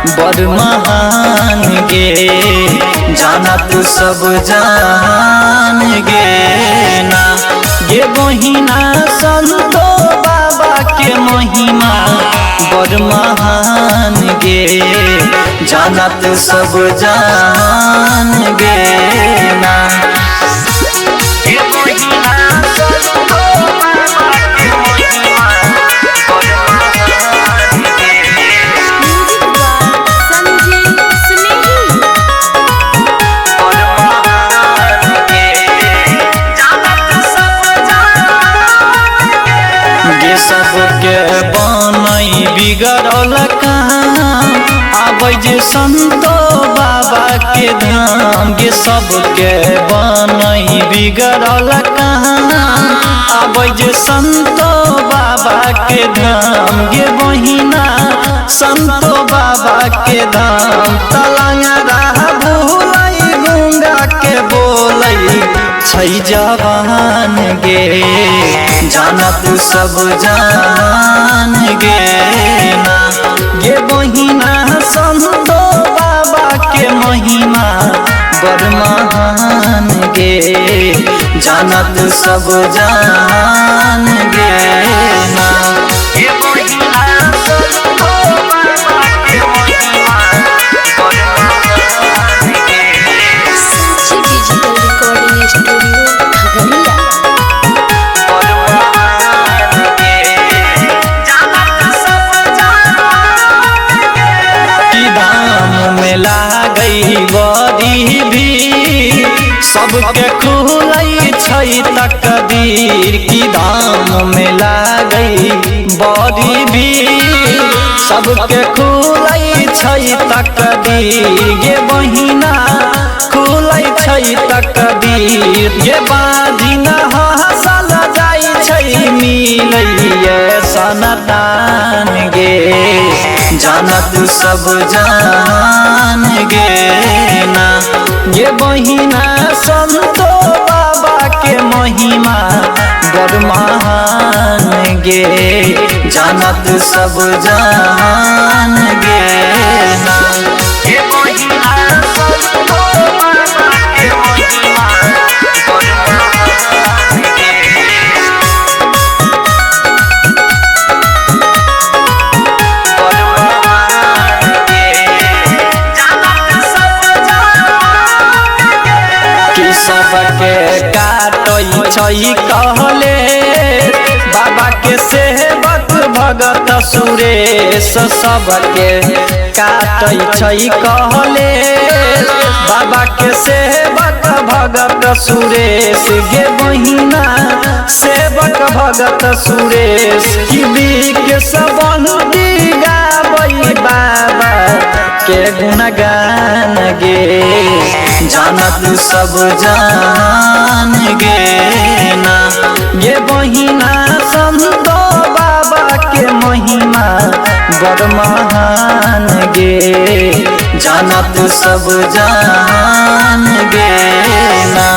बड़ महान गे, जानत सब जान गे ना। गे बहिना संतो बाबा के महिमा बड़ महान गे, जानत सब जान गे ना। सबके बनई बिगड़ल काम आबै जे संतो बाबा के धाम। गे सबके बनई बिगड़ल काम आबै जे संतो बाबा के धाम। गे बहिना संतो बाबा के धाम, तलंगरा भूलै गंगा के बोलै छै जवान गे, जानत सब जान गे ना। गे बहिना संतो बाबा के महिमा बड़ महान गे, जानत सब जान गे ना। गे बहिना संतो बाबा के महिमा बड़ महान गे। साक्षी डिजिटल रिकॉर्डिंग स्टूडियो खगड़िया। बड़ी भी सबके खुलै छै तकदीर की दाम में लागई बड़ी भी सबके खुलै छै तकदीर। गे बहिना खुलै छै तकदीर, गे बाधिना हसल जाइ छै मिलैये सनतान गे, जानत सब जान गे ना। गे बहिना संतो बाबा के महिमा बड़ महान गे, जानत सब जान गे ना। गे बहिना संतो बाबा के महिमा बड़ महान गे। सबके काटै छै कहले बाबा के सेवक भगत सुरेश। सबके काटै छै कहले बाबा के सेवक भगत सुरेश। गे बहिना सेवक भगत सुरेश, के सबंदी गाबै बाबा के गुणगान गे, जानत सब जान गे ना। गे बहिना संतो बाबा के महिमा बड़ महान गे, जानत सब जान गे ना।